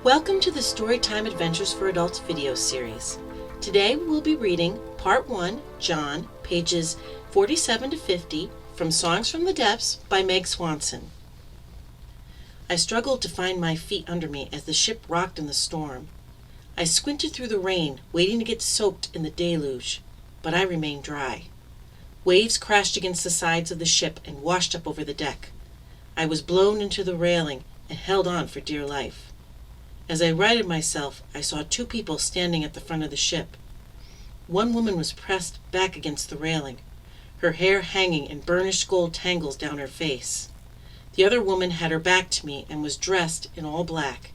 Welcome to the Storytime Adventures for Adults video series. Today we'll be reading Part 1, John, pages 47 to 50 from Songs from the Depths by Meg Swanson. I struggled to find my feet under me as the ship rocked in the storm. I squinted through the rain, waiting to get soaked in the deluge, but I remained dry. Waves crashed against the sides of the ship and washed up over the deck. I was blown into the railing and held on for dear life. As I righted myself, I saw two people standing at the front of the ship. One woman was pressed back against the railing, her hair hanging in burnished gold tangles down her face. The other woman had her back to me and was dressed in all black,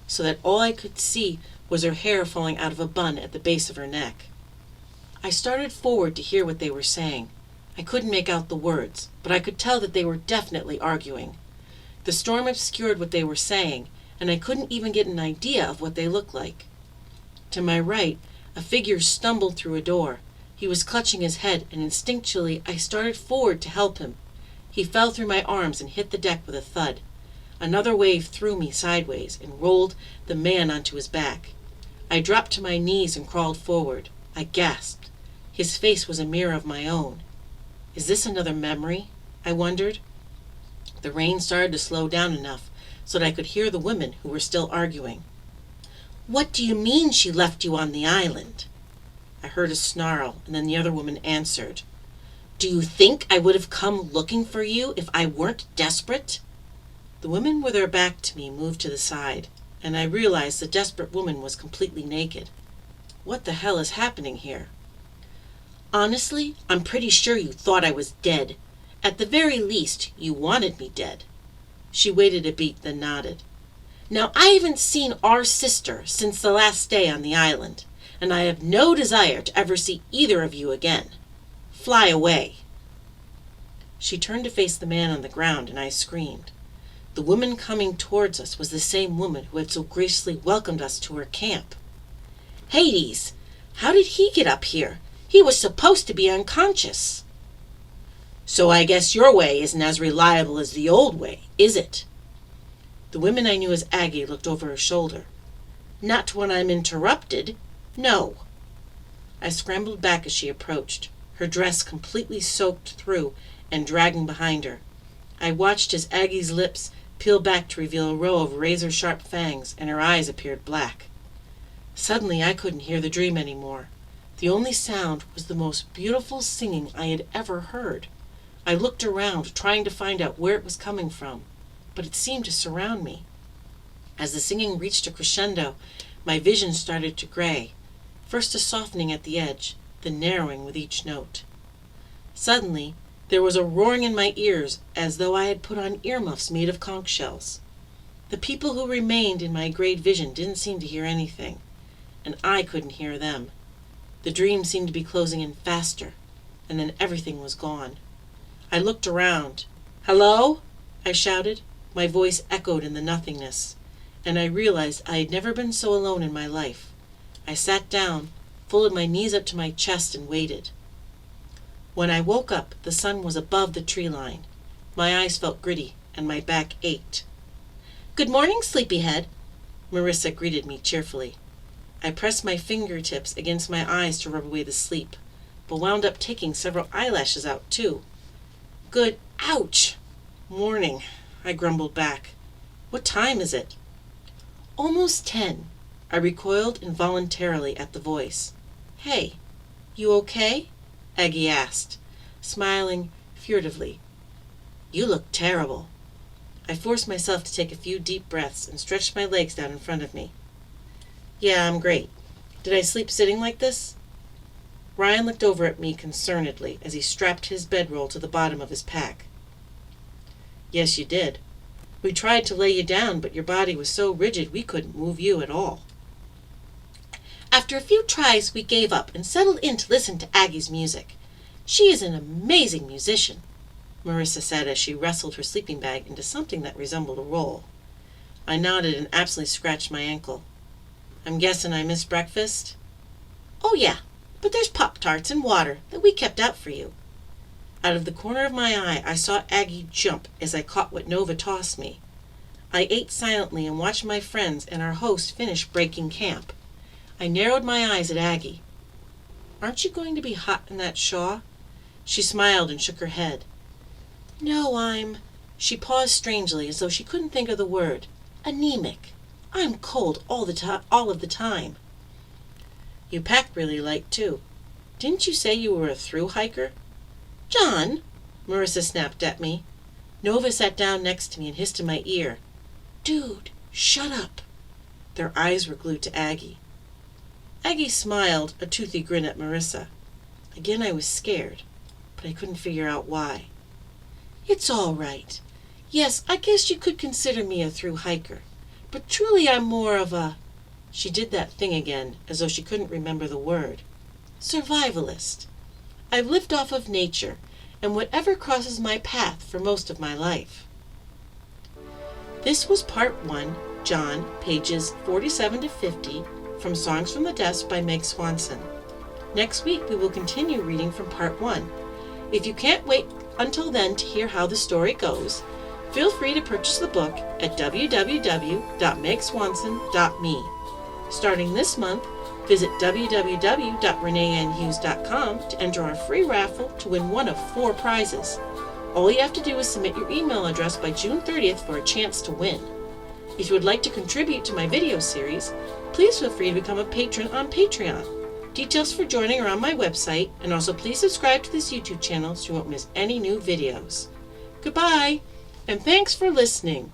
so that all I could see was her hair falling out of a bun at the base of her neck. I started forward to hear what they were saying. I couldn't make out the words, but I could tell that they were definitely arguing. The storm obscured what they were saying, and I couldn't even get an idea of what they looked like. To my right, a figure stumbled through a door. He was clutching his head, and instinctually I started forward to help him. He fell through my arms and hit the deck with a thud. Another wave threw me sideways and rolled the man onto his back. I dropped to my knees and crawled forward. I gasped. His face was a mirror of my own. Is this another memory? I wondered. The rain started to slow down enough so that I could hear the women who were still arguing. "What do you mean she left you on the island?" I heard a snarl, and then the other woman answered. "Do you think I would have come looking for you if I weren't desperate?" The women with their back to me moved to the side, and I realized the desperate woman was completely naked. What the hell is happening here? "Honestly, I'm pretty sure you thought I was dead. At the very least, you wanted me dead." She waited a beat, then nodded. "Now, I haven't seen our sister since the last day on the island, and I have no desire to ever see either of you again. Fly away." She turned to face the man on the ground, and I screamed. The woman coming towards us was the same woman who had so graciously welcomed us to her camp. "Hades! How did he get up here? He was supposed to be unconscious." "So I guess your way isn't as reliable as the old way, is it?" The woman I knew as Aggie looked over her shoulder. "Not when I'm interrupted. No." I scrambled back as she approached, her dress completely soaked through and dragging behind her. I watched as Aggie's lips peeled back to reveal a row of razor-sharp fangs, and her eyes appeared black. Suddenly I couldn't hear the dream anymore. The only sound was the most beautiful singing I had ever heard. I looked around, trying to find out where it was coming from, but it seemed to surround me. As the singing reached a crescendo, my vision started to gray, first a softening at the edge, then narrowing with each note. Suddenly, there was a roaring in my ears as though I had put on earmuffs made of conch shells. The people who remained in my great vision didn't seem to hear anything, and I couldn't hear them. The dream seemed to be closing in faster, and then everything was gone. I looked around. "Hello?" I shouted. My voice echoed in the nothingness, and I realized I had never been so alone in my life. I sat down, folded my knees up to my chest, and waited. When I woke up, the sun was above the tree line. My eyes felt gritty, and my back ached. "Good morning, sleepyhead," Marissa greeted me cheerfully. I pressed my fingertips against my eyes to rub away the sleep, but wound up taking several eyelashes out, too. Ouch! "Morning," I grumbled back. "What time is it?" "Almost 10. I recoiled involuntarily at the voice. "Hey, you okay?" Aggie asked, smiling furtively. "You look terrible." I forced myself to take a few deep breaths and stretched my legs down in front of me. "Yeah, I'm great. Did I sleep sitting like this?" Ryan looked over at me concernedly as he strapped his bedroll to the bottom of his pack. "Yes, you did. We tried to lay you down, but your body was so rigid we couldn't move you at all." "After a few tries, we gave up and settled in to listen to Aggie's music. She is an amazing musician," Marissa said as she wrestled her sleeping bag into something that resembled a roll. I nodded and absently scratched my ankle. "I'm guessing I missed breakfast?" "Oh, yeah. But there's Pop-Tarts and water that we kept out for you." Out of the corner of my eye, I saw Aggie jump as I caught what Nova tossed me. I ate silently and watched my friends and our host finish breaking camp. I narrowed my eyes at Aggie. "Aren't you going to be hot in that shawl?" She smiled and shook her head. "No, I'm—" She paused strangely, as though she couldn't think of the word. "Anemic. I'm cold all of the time." "You pack really light, too. Didn't you say you were a through hiker?" "John!" Marissa snapped at me. Nova sat down next to me and hissed in my ear. "Dude, shut up." Their eyes were glued to Aggie. Aggie smiled a toothy grin at Marissa. Again I was scared, but I couldn't figure out why. "It's all right. Yes, I guess you could consider me a through hiker, but truly I'm more of a—" She did that thing again, as though she couldn't remember the word. "Survivalist. I've lived off of nature and whatever crosses my path for most of my life." This was Part 1, John, pages 47 to 50, from Songs from the Depths by Meg Swanson. Next week we will continue reading from Part 1. If you can't wait until then to hear how the story goes, feel free to purchase the book at www.megswanson.me. Starting this month, visit www.reneeannhughes.com to enter our free raffle to win one of 4 prizes. All you have to do is submit your email address by June 30th for a chance to win. If you would like to contribute to my video series, please feel free to become a patron on Patreon. Details for joining are on my website, and also please subscribe to this YouTube channel so you won't miss any new videos. Goodbye, and thanks for listening.